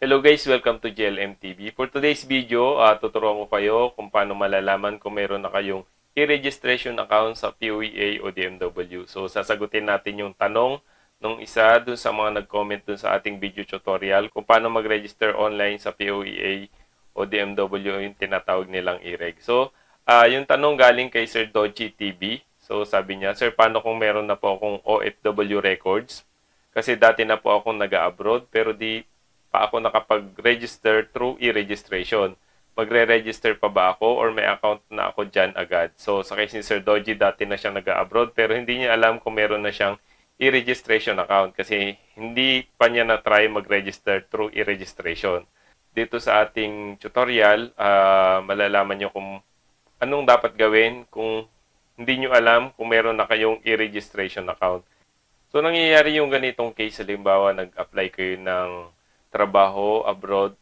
Hello guys, welcome to GLM TV. For today's video, tuturuan ko kayo kung paano malalaman kung meron na kayong e-registration account sa POEA o DMW. So, sasagutin natin yung tanong nung isa dun sa mga nag-comment dun sa ating video tutorial kung paano mag-register online sa POEA o DMW, yung tinatawag nilang e-reg. So, yung tanong galing kay Sir Dodgy TV. So, sabi niya, Sir, paano kung meron na po akong OFW records? Kasi dati na po akong nag-abroad pero di pa ako nakapag-register through e-registration. Magre-register pa ba ako or may account na ako dyan agad? So, sa case ni Sir Dodgy, dati na siya nag-abroad pero hindi niya alam kung meron na siyang e-registration account kasi hindi pa niya na-try mag-register through e-registration. Dito sa ating tutorial, malalaman niyo kung anong dapat gawin kung hindi niyo alam kung meron na kayong e-registration account. So, nangyayari yung ganitong case, halimbawa, nag-apply kayo ng trabaho abroad,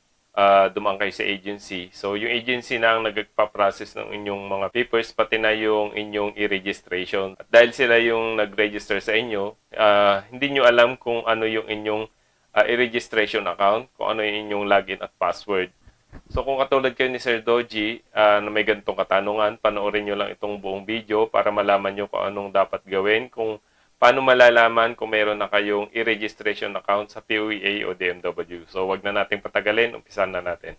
dumaan kayo sa agency. So, yung agency na ang nagpa-process ng inyong mga papers, pati na yung inyong e-registration. At dahil sila yung nag-register sa inyo, hindi nyo alam kung ano yung inyong e-registration account, kung ano yung inyong login at password. So, kung katulad kayo ni Sir Dodgy, na may ganitong katanungan, panoorin nyo lang itong buong video para malaman nyo kung anong dapat gawin, kung paano malalaman kung meron na kayong e-registration account sa POEA o DMW. So, wag na natin patagalin. Umpisan na natin.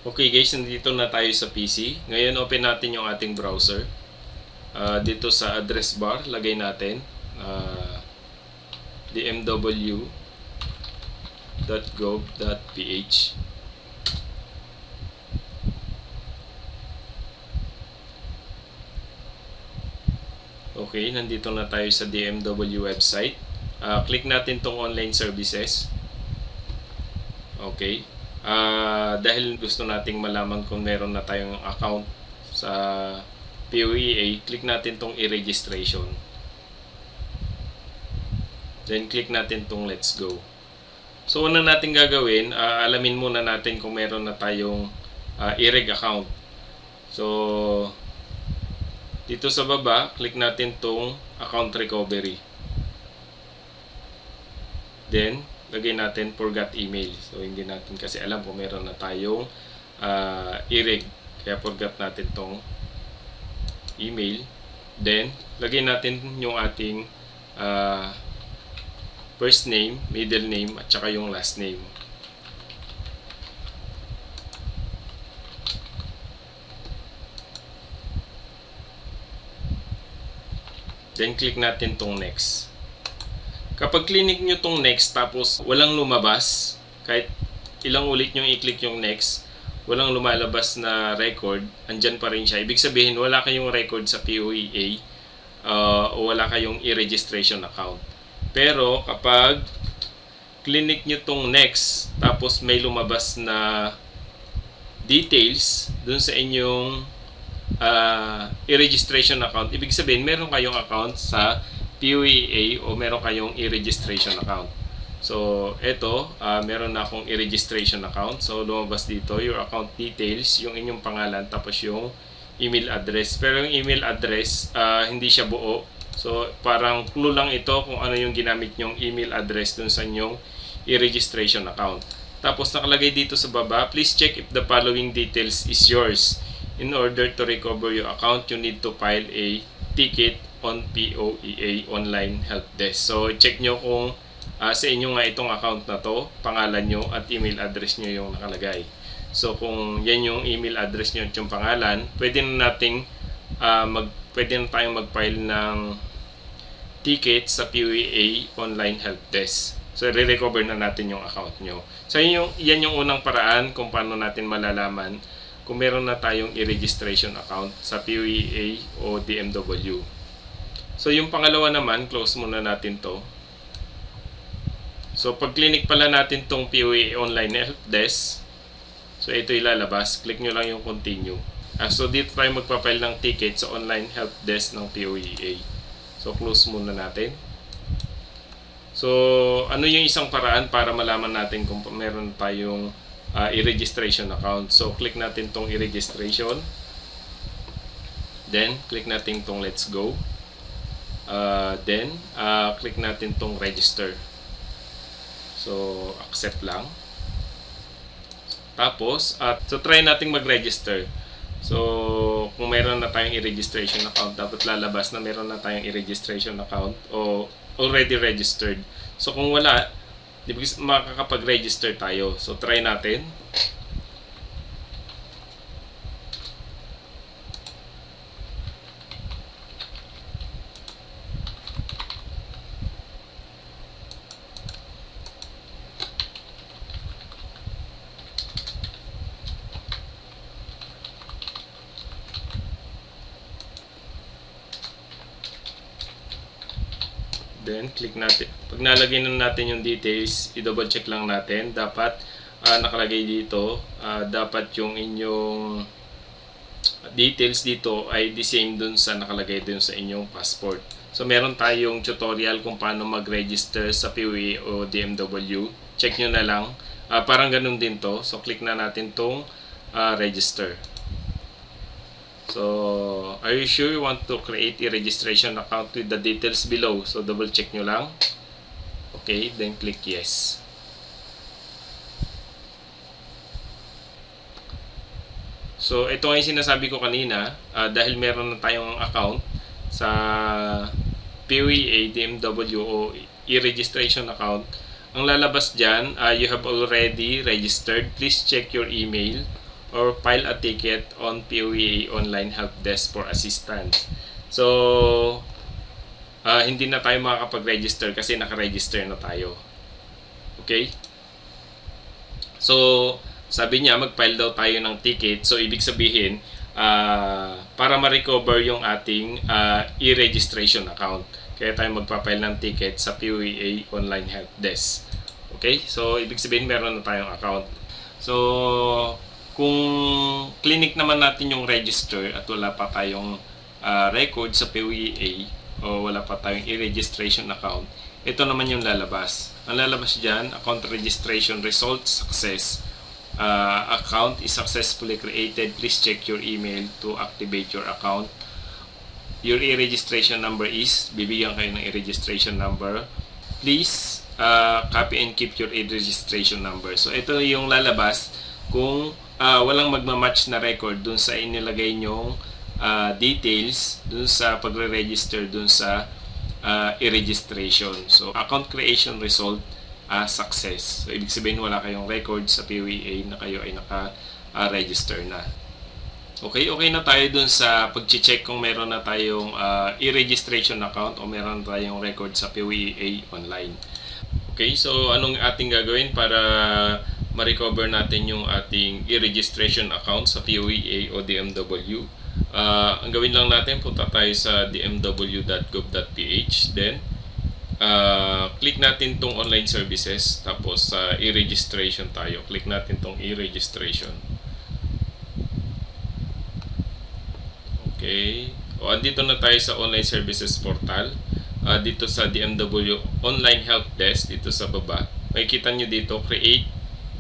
Okay guys, nandito na tayo sa PC. Ngayon, open natin yung ating browser. Dito sa address bar, lagay natin dmw.gov.ph. Okay, nandito na tayo sa DMW website. Click natin tong online services. Okay. Dahil gusto nating malaman kung meron na tayong account sa POEA, click natin tong e-registration. Then click natin tong let's go. So una natin gagawin, alamin muna natin kung meron na tayong e-reg account. So dito sa baba, click natin tong account recovery. Then, lagay natin forgot email. So, hindi natin kasi alam kung meron na tayong e-reg. Kaya forgot natin tong email. Then, lagay natin yung ating first name, middle name, at saka yung last name. Then, click natin tong next. Kapag click nyo tong next tapos walang lumabas, kahit ilang ulit nyo i-click yung next, walang lumalabas na record, andyan pa rin siya. Ibig sabihin, wala kayong record sa POEA o wala kayong e-registration account. Pero kapag click nyo tong next tapos may lumabas na details dun sa inyong e-registration account, ibig sabihin meron kayong account sa POEA o meron kayong e-registration account. So, ito, meron na akong e-registration account. So, lumabas dito your account details, yung inyong pangalan, tapos yung email address. Pero yung email address, hindi siya buo. So, parang clue lang ito kung ano yung ginamit nyong email address dun sa inyong e-registration account. Tapos, nakalagay dito sa baba, please check if the following details is yours. In order to recover your account, you need to file a ticket on POEA Online Help Desk. So, check nyo kung sa inyo nga itong account na to, pangalan nyo at email address nyo yung nakalagay. So, kung yan yung email address nyo at yung pangalan, pwede na tayong mag-file ng ticket sa POEA Online Help Desk. So, re-recover na natin yung account nyo. So, yan yung unang paraan kung paano natin malalaman kung meron na tayong e-registration account sa POEA o DMW. So, yung pangalawa naman, close muna natin to. So, pag click pala natin tong POEA Online Help Desk, so ito ilalabas. Click nyo lang yung continue. So, dito tayo magpapile ng ticket sa Online Help Desk ng POEA. So, close muna natin. So, ano yung isang paraan para malaman natin kung meron tayong e-registration account. So, click natin tong e-registration. Then, click natin tong let's go. Then, click natin tong register. So, accept lang. Tapos, so try nating mag-register. So, kung meron na tayong i-registration account, dapat lalabas na meron na tayong i-registration account o already registered. So, kung wala, di ba makakapag-register tayo. So, try natin. Then, click natin. Pag nalagay na natin yung details, i-double check lang natin. Dapat nakalagay dito, dapat yung inyong details dito ay the same dun sa nakalagay dun sa inyong passport. So, meron tayong tutorial kung paano mag-register sa PUA o DMW. Check nyo na lang. Parang ganun din to. So, click na natin tong register. So, are you sure you want to create a registration account with the details below? So, double check nyo lang. Okay, then click yes. So, ito nga yung sinasabi ko kanina, dahil meron na tayong account sa PUA, DMW o e-registration account, ang lalabas dyan, you have already registered. Please check your email or file a ticket on PUA Online Help Desk for assistance. So, hindi na tayo makakapag-register kasi naka-register na tayo. Okay? So, sabi niya, mag-file daw tayo ng ticket. So, ibig sabihin, para ma-recover yung ating e-registration account. Kaya tayo magpa-file ng ticket sa PUA Online Help Desk. Okay? So, ibig sabihin, meron na tayong account. So, kung clinic naman natin yung register at wala pa tayong record sa PUA o wala pa tayong e-registration account, ito naman yung lalabas. Ang lalabas dyan, account registration result success. Account is successfully created. Please check your email to activate your account. Your e-registration number is, bibigyan kayo ng e-registration number. Please copy and keep your e-registration number. So ito yung lalabas kung walang magmamatch na record dun sa inilagay nyong details dun sa pagre-register dun sa e-registration. So, account creation result success. So, ibig sabihin wala kayong record sa PUA na kayo ay naka-register na. Okay na tayo dun sa pag-check kung meron na tayong e-registration account o meron tayong record sa PUA online. Okay, so anong ating gagawin para ma-recover natin yung ating e-registration account sa PUA o DMW? Ang gawin lang natin, punta tayo sa dmw.gov.ph, then click natin tong online services, tapos sa e-registration tayo, click natin tong e-registration. Okay, andito na tayo sa online services portal. Dito sa DMW Online Help Desk, dito sa baba, makikita nyo dito, create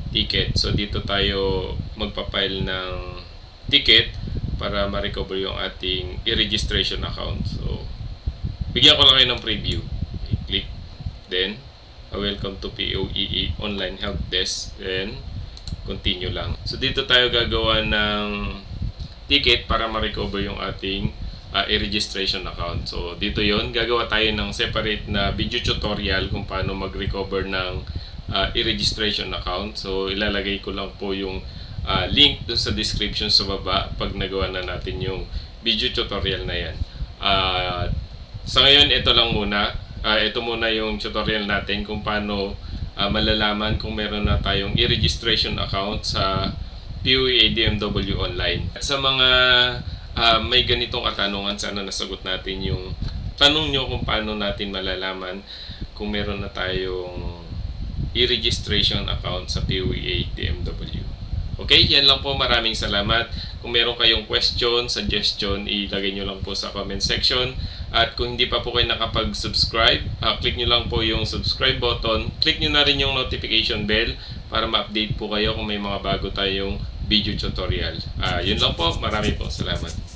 ticket. So dito tayo magpa-file ng ticket para ma-recover yung ating e-registration account. So bigyan ko lang kayo ng preview. Click, then welcome to PUA Online Help Desk, then continue lang. So dito tayo gagawa ng ticket para ma-recover yung ating e-registration account. So dito yon, gagawa tayo ng separate na video tutorial kung paano mag-recover ng e-registration account. So ilalagay ko lang po yung link dun sa description sa baba pag nagawa na natin yung video tutorial na yan. Sa ngayon, ito lang muna. Ito muna yung tutorial natin kung paano malalaman kung meron na tayong e-registration account sa PUA DMW Online. At sa mga may ganitong katanungan, sana nasagot natin yung tanong nyo kung paano natin malalaman kung meron na tayong e-registration account sa PUA DMW. Okay, yan lang po. Maraming salamat. Kung meron kayong question, suggestion, ilagay nyo lang po sa comment section. At kung hindi pa po kayo nakapag-subscribe, click nyo lang po yung subscribe button. Click nyo na rin yung notification bell para ma-update po kayo kung may mga bago tayong video tutorial. Yun lang po. Maraming po salamat.